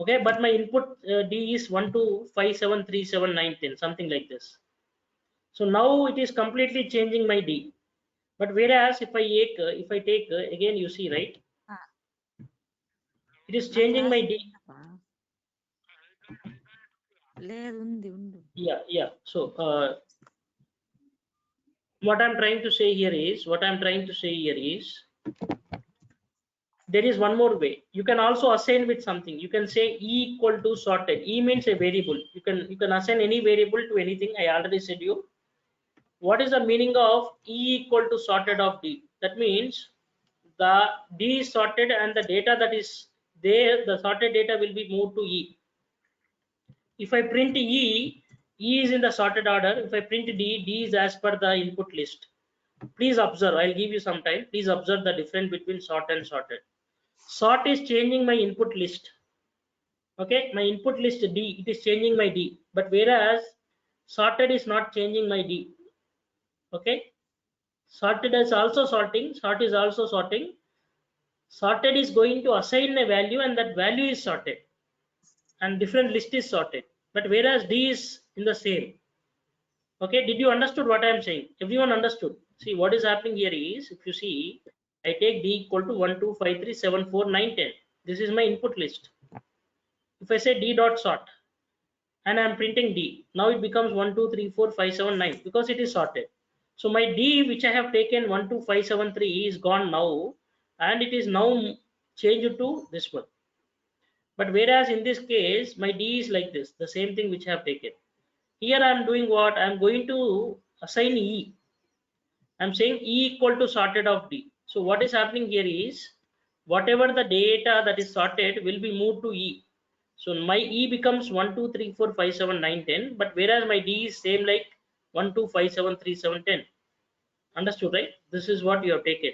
Okay, but my input d is 1, 2, 5, 7, 3, 7, 9, 10, something like this. So now it is completely changing my d. But whereas if I take again, you see, right, it is changing my d. లేదు ఉంది ఉండు. Yeah. So what I'm trying to say here is there is one more way. You can also assign with something. You can say e equal to sorted. E means a variable. You can assign any variable to anything. I already said you. What is the meaning of e equal to sorted of d? That means the d is sorted and the data that is there, the sorted data will be moved to e. If I print e is in the sorted order. If I print d is as per the input list. Please observe, I'll give you some time. Please observe the difference between sort and sorted. Sort is changing my input list. Okay, my input list d, it is changing my d, but whereas sorted is not changing my d. Okay, sorted is also sorting, sort is also sorting. Sorted is going to assign a value and that value is sorted and different list is sorted, but whereas d is in the same. Okay, did you understood what I am saying? Everyone understood? See, what is happening here is, if you see, I take d equal to 1 2 5 3 7 4 9 10. This is my input list. If I say d dot sort and I am printing d, now it becomes 1 2 3 4 5 7 9 because it is sorted. So my d which I have taken 1 2 5 7 3 is gone now, and it is now changed to this one. But whereas in this case my d is like this, the same thing which I have taken. Here I am doing what? I am going to assign e. I am saying e equal to sorted of d. So what is happening here is, whatever the data that is sorted will be moved to e. So my e becomes 1 2 3 4 5 7 9 10, but whereas my d is same like 1 2 5 7 3 7 10. Understood, right? This is what you have taken.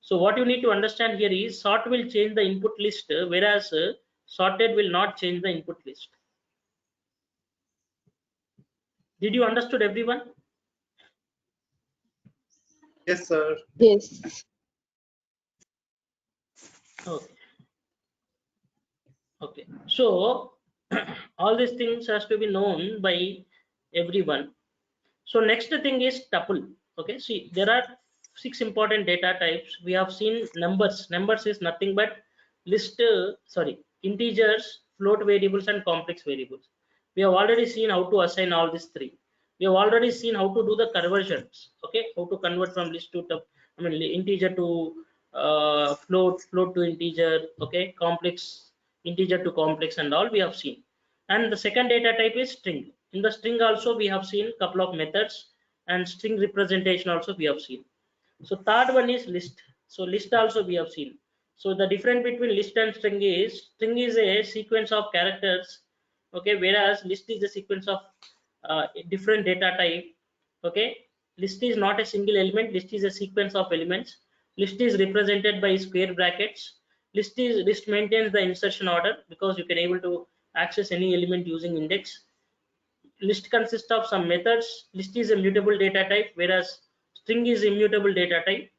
So what you need to understand here is, sort will change the input list, whereas sorted will not change the input list. Did you understood, everyone? Yes, sir. Yes. Okay, so all these things has to be known by everyone. So next thing is tuple. Okay, see, there are 6 important data types. We have seen numbers is nothing but list, integers, float variables and complex variables. We have already seen how to assign all these 3. We have already seen how to do the conversions. Okay, how to convert from list to integer to float to integer. Okay, complex, integer to complex and all we have seen. And the second data type is string. In the string also we have seen couple of methods, and string representation also we have seen. So third one is list. So list also we have seen. So the difference between list and string is a sequence of characters. Okay, whereas list is a sequence of different data type. Okay, list is not a single element, list is a sequence of elements. List is represented by square brackets. List maintains the insertion order because you can able to access any element using index. List consists of some methods. List is a mutable data type, whereas string is immutable data type.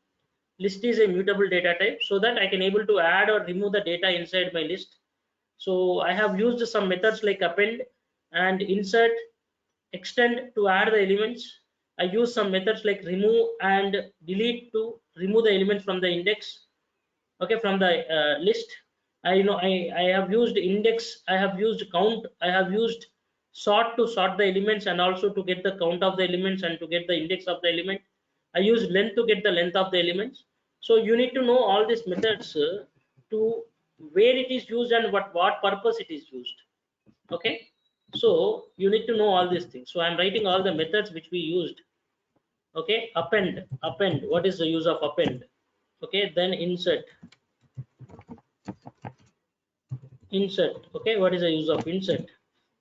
List is a mutable data type, so that I can able to add or remove the data inside my list. So I have used some methods like append and insert, extend to add the elements. I use some methods like remove and delete to remove the elements from the index. Okay, from the list. I have used index, I have used count, I have used sort to sort the elements and also to get the count of the elements and to get the index of the element. I use length to get the length of the elements. So you need to know all these methods to where it is used and what purpose it is used. Okay, so you need to know all these things. So I'm writing all the methods which we used. Okay, append, what is the use of append? Okay, then insert, okay, what is the use of insert?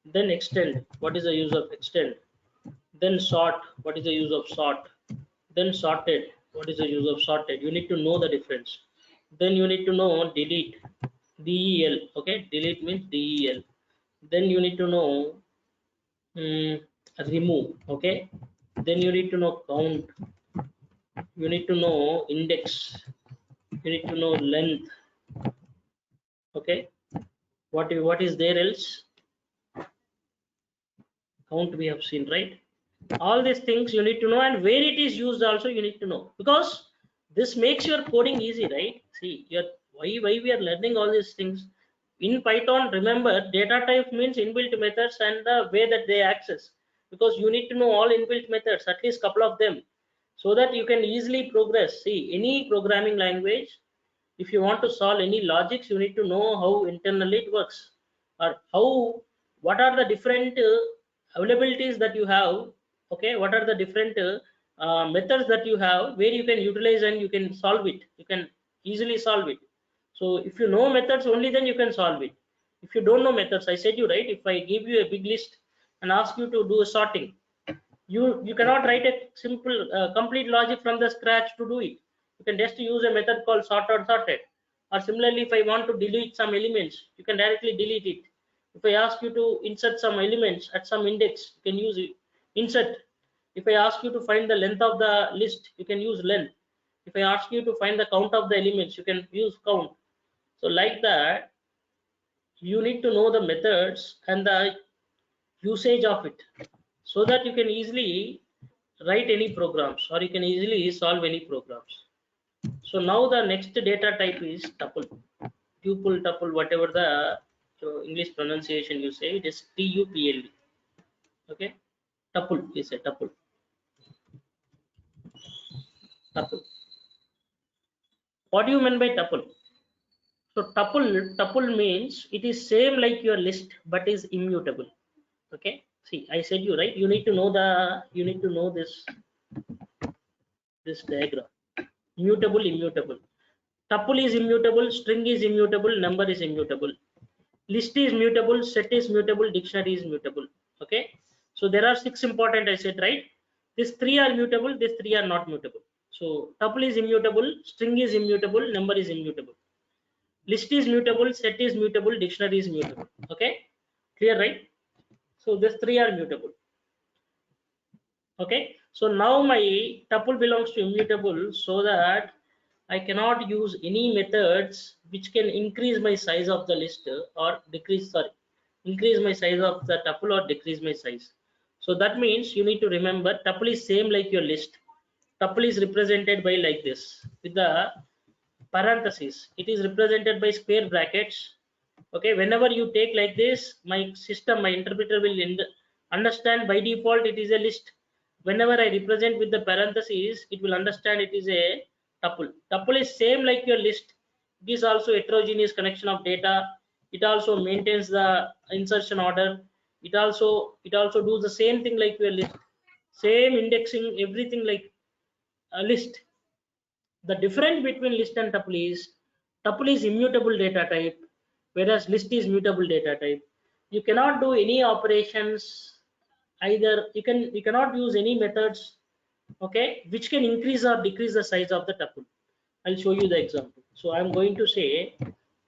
Then extend, what is the use of extend? Then sort, what is the use of sort? Then sorted, what is the use of sorted? You need to know the difference. Then you need to know delete, del. Okay, delete means del. Then you need to know remove. Okay, then you need to know count, you need to know index, you need to know length. Okay, what is there else? Count we have seen, right? All these things you need to know, and where it is used also you need to know, because this makes your coding easy, right? See, why we are learning all these things. in Python, remember data type means inbuilt methods and the way that they access, because you need to know all inbuilt methods, at least couple of them, so that you can easily progress. See, any programming language, if you want to solve any logics, you need to know how internally it works, or what are the different availabilities that you have. Okay, what are the different methods that you have where you can utilize and you can solve it, you can easily solve it. So if you know methods, only then you can solve it. If you don't know methods, I said you right, if I give you a big list and ask you to do a sorting, you cannot write a simple complete logic from the scratch to do it. You can just use a method called sort or sorted. Or similarly, if I want to delete some elements, you can directly delete it. If I ask you to insert some elements at some index, you can use it, insert. If I ask you to find the length of the list, you can use length. If I ask you to find the count of the elements, you can use count. So like that, you need to know the methods and the usage of it, so that you can easily write any programs or you can easily solve any programs. So now the next data type is tuple, tuple, tuple, whatever the English pronunciation you say, it is tuple. Okay, tuple is a tuple. Tuple. What do you mean by tuple? So tuple means it is same like your list but is immutable. Okay, see, I said you right, you need to know this diagram. Mutable, immutable. Tuple is immutable, string is immutable, number is immutable, list is mutable, set is mutable, dictionary is mutable. Okay, so there are 6 important, I said right. These 3 are mutable, these 3 are not mutable. So tuple is immutable, string is immutable, number is immutable, list is mutable, set is mutable, dictionary is mutable. Okay, clear right? So these 3 are mutable. Okay, so now my tuple belongs to immutable, so that I cannot use any methods which can increase my size of the list or increase my size of the tuple or decrease my size. So that means you need to remember tuple is same like your list. Tuple is represented by like this with the parentheses. It is represented by square brackets. Okay, whenever you take like this, my interpreter will understand by default it is a list. Whenever I represent with the parentheses, it will understand it is a tuple. Tuple is same like your list. It is also heterogeneous connection of data. It also maintains the insertion order. It also does the same thing like your list, same indexing, everything like a list. The difference between list and tuple is immutable data type, whereas list is mutable data type. You cannot do any operations, either you cannot use any methods, okay, which can increase or decrease the size of the tuple. I'll show you the example. So I'm going to say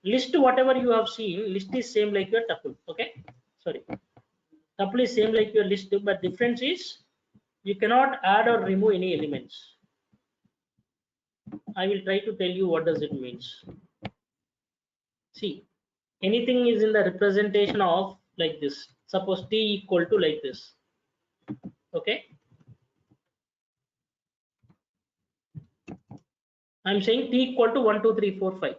list, whatever you have seen, list is same like your tuple. Okay, sorry, tuple is same like your list, but difference is you cannot add or remove any elements. I will try to tell you what does it means. See, anything is in the representation of like this. Suppose t equal to like this. Okay, I'm saying t equal to 1 2 3 4 5.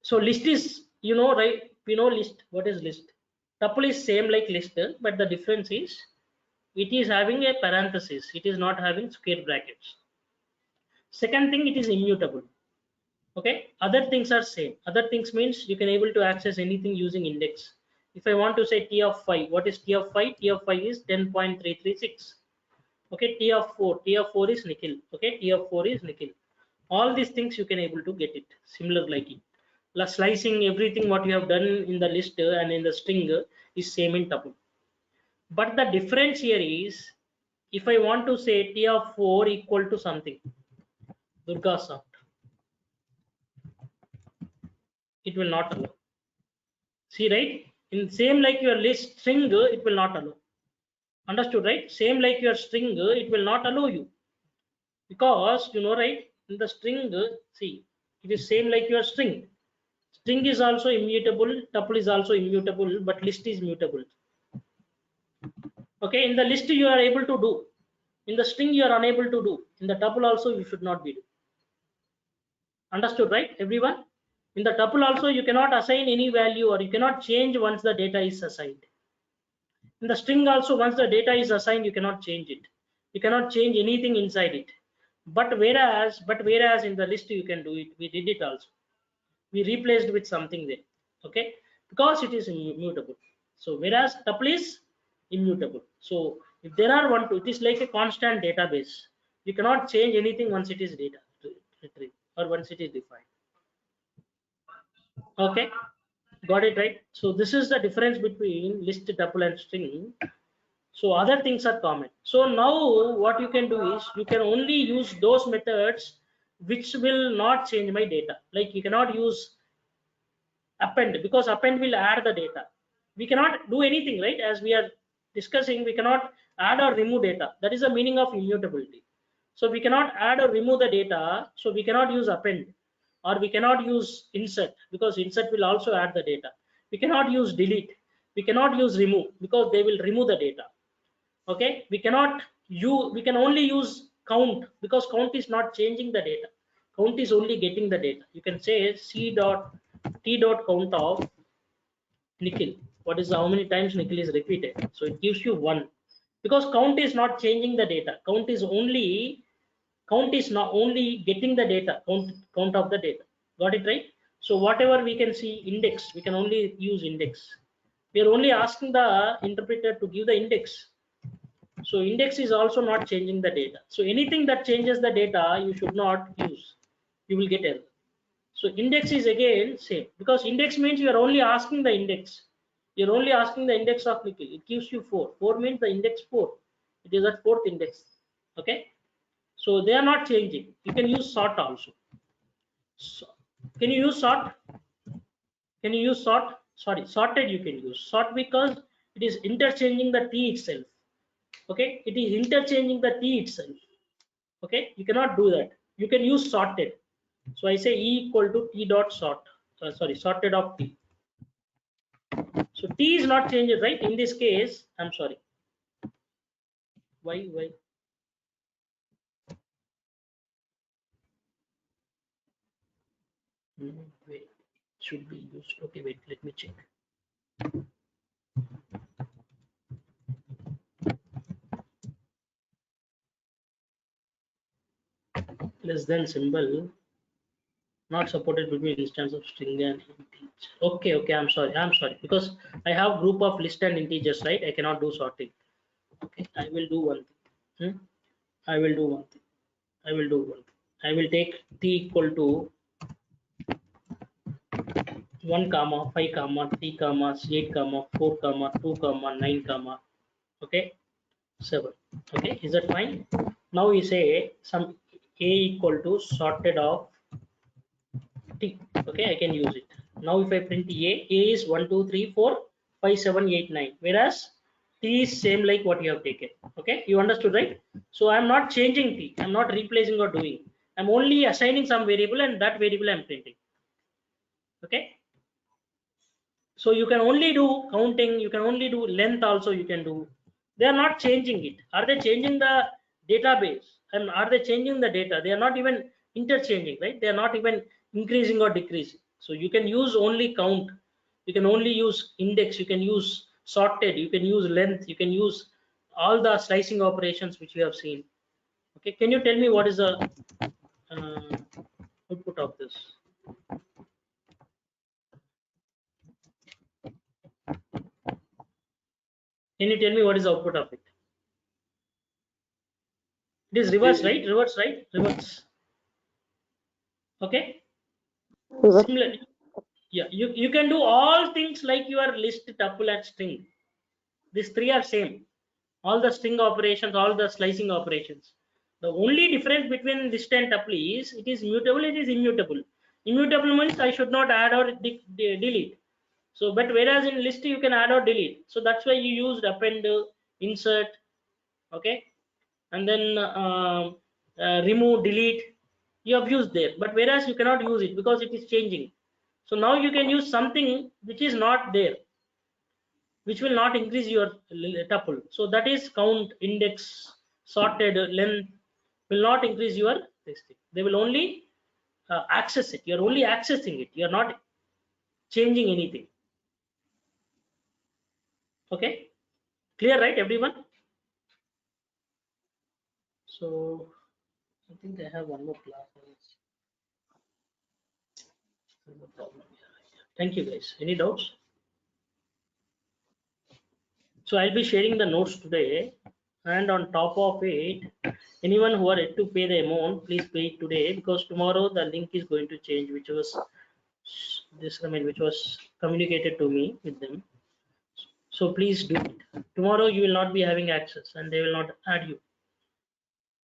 So list is, you know right, we know list. What is list? Tuple is same like list, but the difference is it is having a parenthesis, it is not having square brackets. Second thing, it is immutable. Okay, other things are same. Other things means you can able to access anything using index. If I want to say t of 5, what is t of 5? T of 5 is 10.336. Okay, t of 4 is Nikhil. Okay, t of 4 is Nikhil. All these things you can able to get it similar like it. Slicing everything what you have done in the list and in the string is same in tuple. But the difference here is, if I want to say t of 4 equal to something, Durgasoft, it will not allow. See right, in same like your list string, it will not allow. Understood right? Same like your string, it will not allow you, because you know right, in the string, see, it is same like your string. String is also immutable, tuple is also immutable, but list is mutable. Okay, in the list you are able to do, in the string you are unable to do, in the tuple also you should not be do. Understood right, everyone? In the tuple also, you cannot assign any value, or you cannot change once the data is assigned. In the string also, once the data is assigned, you cannot change it. You cannot change anything inside it. But whereas in the list you can do it. We did it also. We replaced with something there. Okay, because it is immutable. So whereas tuple is immutable. So if there are one, two, it is like a constant database. You cannot change anything once it is data retrieved or once it is defined. Okay, got it, right? So this is the difference between list, tuple, and string. So other things are common. So now what you can do is you can only use those methods which will not change my data. Like you cannot use append, because append will add the data. We cannot do anything, right? As we are discussing, we cannot add or remove data. That is the meaning of immutability. So we cannot add or remove the data. So we cannot use append, or we cannot use insert, because insert will also add the data. We cannot use delete. We cannot use remove, because they will remove the data. Okay, we cannot use, we can only use count, because count is not changing the data. Count is only getting the data. You can say c dot t dot count of Nikhil. What is how many times Nikhil is repeated? So it gives you 1, because count is not changing the data. Count is not only getting the data, count of the data. Got it, right? So whatever we can see index, we can only use index. We are only asking the interpreter to give the index. So index is also not changing the data. So anything that changes the data, you should not use. You will get error. So index is again same, because index means you are only asking the index. You're only asking the index of Nikhil. It gives you 4. 4 means the index 4. It is at 4th index. Okay. So they are not changing. You can use sort also. So, can you use sort? Can you use sort? Sorry, sorted you can use. Sort because it is interchanging the t itself. Okay, it is interchanging the t itself. Okay, you cannot do that. You can use sorted. So I say e equal to t dot sort. Sorted of t. So t is not changed, right? In this case, I'm sorry. Why? Wait, should be used. Okay, wait, let me check. Less than symbol not supported between instance of string and integer. Okay, I'm sorry, because I have group of list and integers, right? I cannot do sorting. Okay, I will do one thing. I will do one thing. I will take t equal to 1 comma 5 comma 3 comma 8 comma 4 comma 2 comma 9 comma, okay, 7. Okay, is that fine? Now we say some a equal to sorted of t. Okay, I can use it. Now if I print a is 1 2 3 4 5 7 8 9, whereas t is same like what you have taken. Okay, you understood, right? So I'm not changing t, I'm not replacing or doing, I'm only assigning some variable, and that variable I'm printing. Okay, so you can only do counting, you can only do length also, you can do. They are not changing it. Are they changing the database, and are they changing the data? They are not even interchanging, right? They are not even increasing or decreasing. So you can use only count, you can only use index, you can use sorted, you can use length, you can use all the slicing operations which we have seen. Okay, can you tell me what is the output of this? Can you tell me what is the output of it? It is reverse, right? Reverse. Okay. Similarly, yeah, you can do all things like your list, tuple, and string. These three are same. All the string operations, all the slicing operations. The only difference between list and tuple is it is mutable, it is immutable. Immutable means I should not add or delete. So, but whereas in list you can add or delete. So that's why you used append, insert, okay, and then remove, delete. You have used there, but whereas you cannot use it because it is changing. So now you can use something which is not there, which will not increase your tuple. So that is count, index, sorted, length will not increase your this thing. They will only access it. You're only accessing it. You're not changing anything. Okay, clear, right, everyone? So I think I have one more class. No problem here. Thank you guys. Any doubts? So I'll be sharing the notes today, and on top of it, anyone who are yet to pay the amount, please pay it today, because tomorrow the link is going to change, which was which was communicated to me with them. So please do it. Tomorrow you will not be having access, and they will not add you.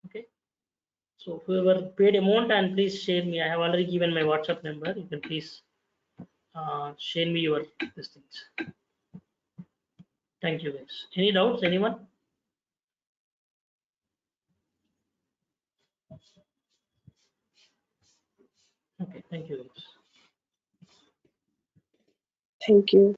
Okay. So whoever paid amount, and please share me. I have already given my WhatsApp number. You can please share me your these things. Thank you guys. Any doubts, anyone? Okay, thank you guys. Thank you.